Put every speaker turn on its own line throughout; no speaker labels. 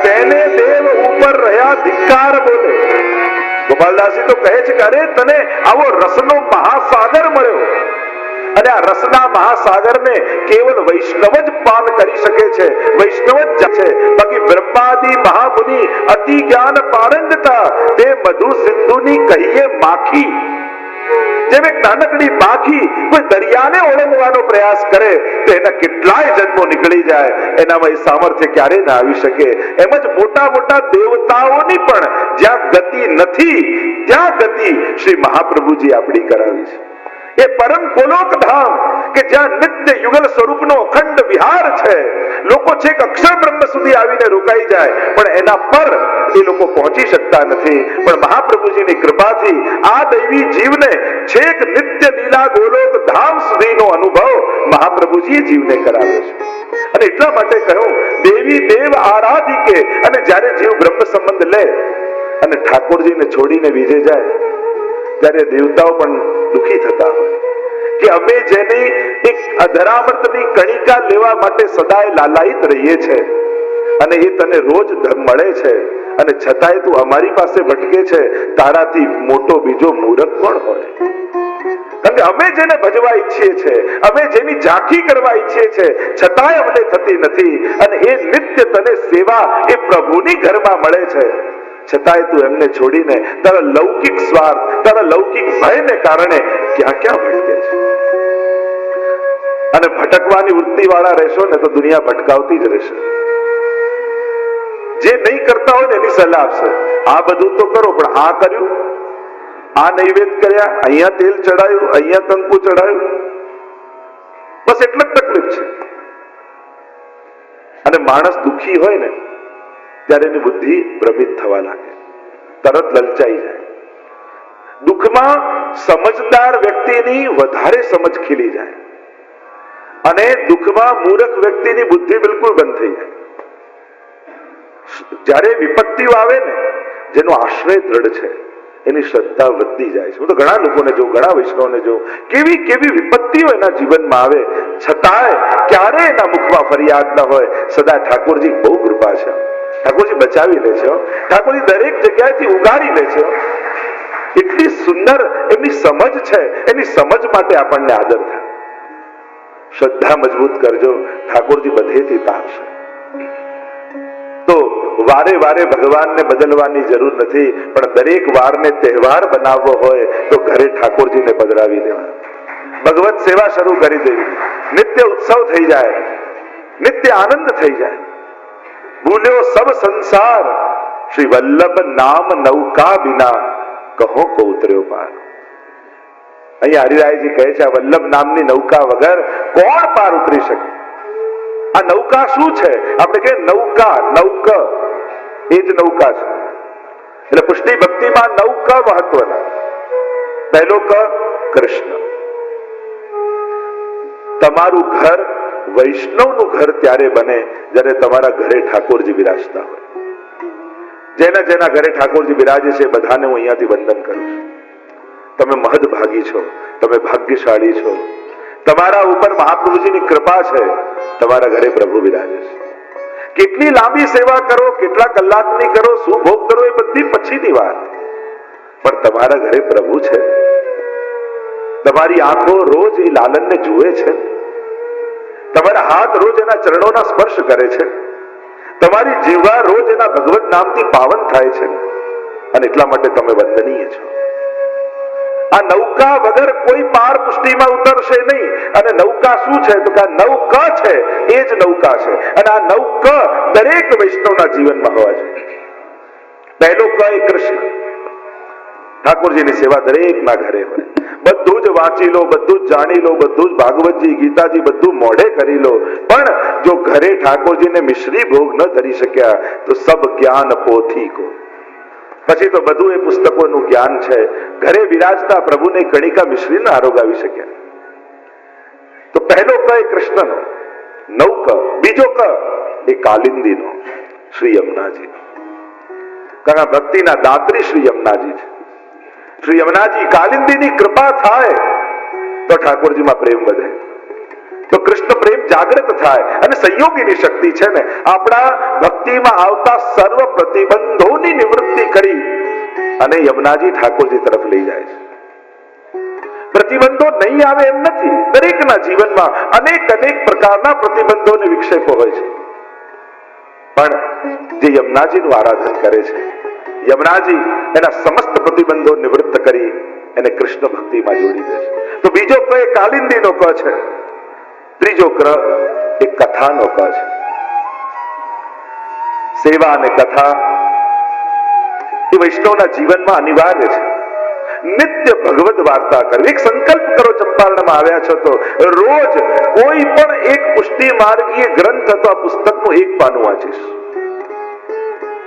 તેને દેવ ઉપર રહ્યા ધિક્કાર બોલે. ગોપાલદાસજી તો કહે છે કે અરે તને આવો રસનો મહાસાગર મળ્યો, અને આ રસના મહાસાગરને કેવલ વૈષ્ણવ જ પાન કરી શકે છે, વૈષ્ણવ જ છે. બાકી બ્રહ્માદિ મહામુનિ અતિ જ્ઞાન પારંગતા તે મધુ સિંધુની કહીએ માખી. જેમ એક નાનકડી માખી કોઈ દરિયાને ઓળંગવાનો પ્રયાસ કરે તો એના કેટલાય જન્મો નીકળી જાય, એનામાં એ સામર્થ્ય ક્યારે ના આવી શકે. એમ જ મોટા મોટા દેવતાઓની પણ જ્યાં ગતિ નથી ત્યાં ગતિ શ્રી મહાપ્રભુજી આપણી કરાવી છે. એ પરમ ગોલોક ધામ કે જ્યાં નિત્ય યુગલ સ્વરૂપનો અખંડ વિહાર છે. લોકો છેક અક્ષર બ્રહ્મ સુધી આવીને રોકાઈ જાય પણ એના પર એ લોકો પહોંચી શકતા નથી. પણ મહાપ્રભુજીની કૃપાથી આ દૈવી જીવને છેક નિત્ય લીલા ગોલોક ધામ સુધીનો અનુભવ મહાપ્રભુજીએ જીવને કરાવ્યો છે. અને એટલા માટે કહ્યું દેવી દેવ આરાધિકે. અને જ્યારે જીવ બ્રહ્મ સંબંધ લે અને ઠાકોરજીને છોડીને બીજે જાય ત્યારે દેવતાઓ પણ દુઃખી થતા હોય કે અમે જેની એક અધરામૃતની કણિકા લેવા માટે સદાય લાલાયિત રહીએ છે અને એ તને રોજ મળે છે અને છતાંય તું અમારી પાસે ભટકે છે, તારાથી મોટો બીજો મૂરખ કોણ હોય? કારણ કે અમે જેને ભજવા ઈચ્છીએ છીએ, અમે જેની ઝાંખી કરવા ઈચ્છીએ છીએ, છતાંય અમને થતી નથી. અને એ નિત્ય તને સેવા એ પ્રભુની ઘરમાં મળે છે, છતાંય તું એમને છોડીને તારા લૌકિક સ્વાર્થ, તારા લૌકિક ભયને કારણે ક્યાં ક્યાં ભટકે છે. અને ભટકવાની વૃત્તિ વાળા રહેશો ને તો દુનિયા ભટકાવતી જ રહેશે. જે નહીં કરતા હોય ને એની સલાહ આપશે, આ બધું તો કરો પણ આ કર્યું, આ નૈવેદ્ય કર્યા, અહીંયા તેલ ચડાયું, અહીંયા કંકુ ચડાયું, બસ એટલે જ તકલીફ છે. અને માણસ દુઃખી હોય ને ત્યારે એની બુદ્ધિ ભ્રમિત થવા લાગે, તરત લલચાઈ જાય. દુઃખમાં સમજદાર વ્યક્તિની વધારે સમજ ખીલી જાય અને દુઃખમાં મૂર્ખ વ્યક્તિની બુદ્ધિ બિલકુલ બંધ થઈ જાય. જ્યારે વિપત્તિઓ આવે ને જેનો આશ્રય દ્રઢ છે એની શ્રદ્ધા વધતી જાય છે. હું તો ઘણા લોકોને જોઉં, ઘણા વૈષ્ણવને જોઉં, કેવી કેવી વિપત્તિઓ એના જીવનમાં આવે છતાંય ક્યારે એના મુખમાં ફરિયાદ ન હોય. સદા ઠાકોરજી બહુ કૃપા છે, ઠાકોરજી બચાવી લે છે, ઠાકોરજી દરેક જગ્યાએથી ઉગારી લે છે. એટલી સુંદર એમની સમજ છે, એની સમજ માટે આપણને આદર થાય. શ્રદ્ધા મજબૂત કરજો, ઠાકોરજી બધેથી તારશે. તો વારે વારે ભગવાનને બદલવાની જરૂર નથી, પણ દરેક વારને તહેવાર બનાવવો હોય તો ઘરે ઠાકોરજીને પધરાવી દેવા, ભગવત સેવા શરૂ કરી દેવી, નિત્ય ઉત્સવ થઈ જાય, નિત્ય આનંદ થઈ જાય. ભૂલ્યો સબ સંસાર શ્રી વલ્લભ નામ નૌકા બિના કહો કો ઉતર્યો પાર. અહીંયા હરિરાયજી કહે છે આ વલ્લભ નામની નૌકા વગર કોણ પાર ઉતરી શકે? આ નૌકા શું છે? આપણે કહીએ નૌકા, નૌક એ જ નૌકા છે. એટલે પુષ્ટિ ભક્તિમાં નૌક મહત્વના. પહેલો ક કૃષ્ણ. તમારું ઘર વૈષ્ણવનું ઘર ત્યારે બને જ્યારે તમારા ઘરે ઠાકોરજી બિરાજતા હોય. જેના જેના ઘરે ઠાકોરજી બિરાજે છે બધાને હું અહીંયાથી વંદન કરું છું. તમે મહદભાગી છો, તમે ભાગ્યશાળી છો. તમારા ઉપર મહાપ્રભુજીની કૃપા છે, તમારા ઘરે પ્રભુ બિરાજે છે. કેટલી લાંબી સેવા કરો, કેટલા કલાકની કરો, શું ભોગ કરો એ બધી પછીની વાત, પણ તમારા ઘરે પ્રભુ છે. તમારી આંખો રોજ એ લાલનને જુએ છે, તમારા હાથ રોજ એના ચરણોના સ્પર્શ કરે છે, તમારી જીવા રોજ એના ભગવત નામથી પાવન થાય છે, અને એટલા માટે તમે વંદનીય છો. આ નૌકા વગર કોઈ પાર પુષ્ટિમાં ઉતરશે નહીં. અને નૌકા શું છે તો કે આ નૌક છે, એ જ નૌકા છે. અને આ નૌક દરેક વૈષ્ણવના જીવનમાં હોવા જોઈએ. પહેલો ક એ કૃષ્ણ. ઠાકોરજીની સેવા દરેકના ઘરે હોય. બધું જ વાંચી લો, બધું જ જાણી લો, બધું જ ભાગવતજી, ગીતાજી બધું મોઢે કરી લો, પણ જો ઘરે ઠાકોરજીને મિશ્રી ભોગ ન કરી શક્યા તો સબ જ્ઞાન પોથી કો. પછી તો બધું એ પુસ્તકોનું જ્ઞાન છે. ઘરે વિરાજતા પ્રભુને કણિકા મિશ્રી ના આરોગાવી શક્યા. તો પહેલો ક એ કૃષ્ણનો, નૌક. બીજો ક એ કાલિંદીનો, શ્રી યમુનાજી. કારણ ભક્તિના દાત્રી શ્રી યમુનાજી છે. શ્રી યમુનાજી કાલિંદીની કૃપા થાય તો ઠાકોરજીમાં પ્રેમ વધે. તો કૃષ્ણ પ્રેમ જાગૃત થાય. અને સંયોગીની શક્તિ છે ને આપણા ભક્તિમાં આવતા સર્વ પ્રતિબંધોની નિવૃત્તિ કરી અને યમુનાજી ઠાકોરજી તરફ લઈ જાય છે. પ્રતિબંધો નહીં આવે એમ નથી, દરેકના જીવનમાં અનેક પ્રકારના પ્રતિબંધો અને વિક્ષેપો હોય છે, પણ જે યમુનાજીનું આરાધન કરે છે, યમુનાજી એના સમસ્ત પ્રતિબંધો નિવૃત્ત કરી એને કૃષ્ણ ભક્તિમાં જોડી દે છે. તો બીજો ક એ કાલિંદીનો ક છે, ત્રીજો ક્ર એ કથાનો ક છે. સેવા અને કથા એ વૈષ્ણવના જીવનમાં અનિવાર્ય છે. નિત્ય ભગવદ વાર્તા કરવી. એક સંકલ્પ કરો, ચંપારણમાં આવ્યા છો તો રોજ કોઈ પણ એક પુષ્ટિ માર્ગીય ગ્રંથ અથવા પુસ્તકનું એક પાનું વાંચીશ.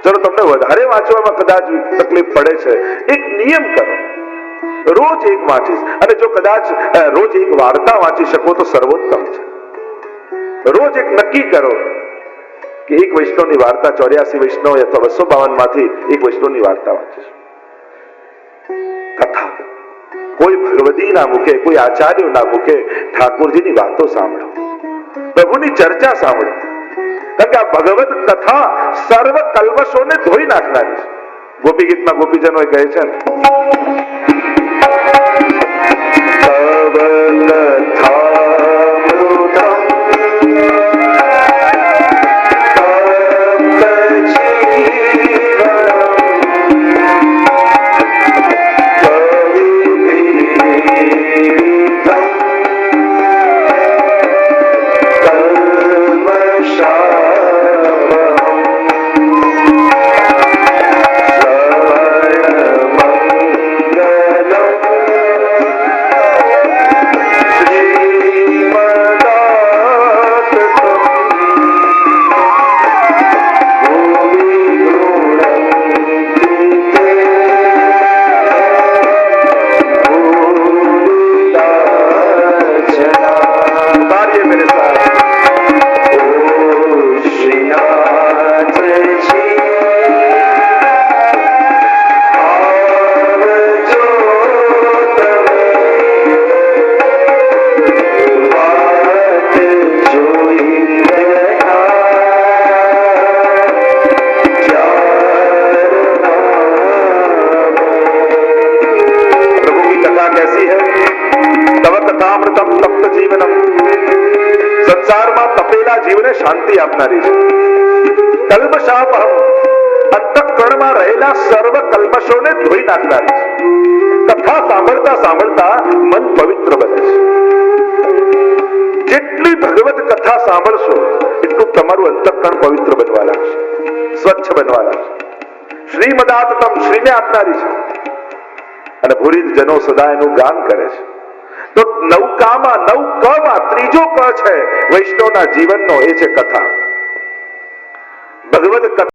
ચલો તમને વધારે વાંચવામાં કદાચ તકલીફ પડે છે, એક નિયમ કરો, રોજ એક વાંચીશ. અને જો કદાચ રોજ એક વાર્તા વાંચી શકો તો સર્વોત્તમ છે. રોજ એક નક્કી કરો કે એક વૈષ્ણવની વાર્તા, 84 વૈષ્ણવ અથવા 252 માંથી એક વૈષ્ણવની વાર્તા વાંચીશ. કથા કોઈ ભગવદીના મુખે, કોઈ આચાર્યોના મુખે ઠાકોરજીની વાતો સાંભળો, પ્રભુની ચર્ચા સાંભળો. કારણ કે આ ભગવત કથા સર્વ કલ્મશોને ધોઈ નાખનારી છે. ગોપી ગીતમાં ગોપીજનો કહે છે ને, શાંતિ આપનારી છે. કલ્મષાપહમ, અંતઃકરણમાં રહેલા સર્વ કલ્મશોને ધોઈ નાખનારી છે. કથા સાંભળતા સાંભળતા મન પવિત્ર બને છે. જેટલી ભગવત કથા સાંભળશો એટલું તમારું અંતઃકરણ પવિત્ર બનવા લાગશે, સ્વચ્છ બનવા લાગશે. શ્રીમદાતમ, શ્રીને આપનારી છે. અને ભૂરિદ જનો સદા એનું ગાન કરે છે. તો નવકામાં, નવ કમાં ત્રીજો ક છે વૈષ્ણવના જીવનનો, એ છે કથા. ભગવદ કથા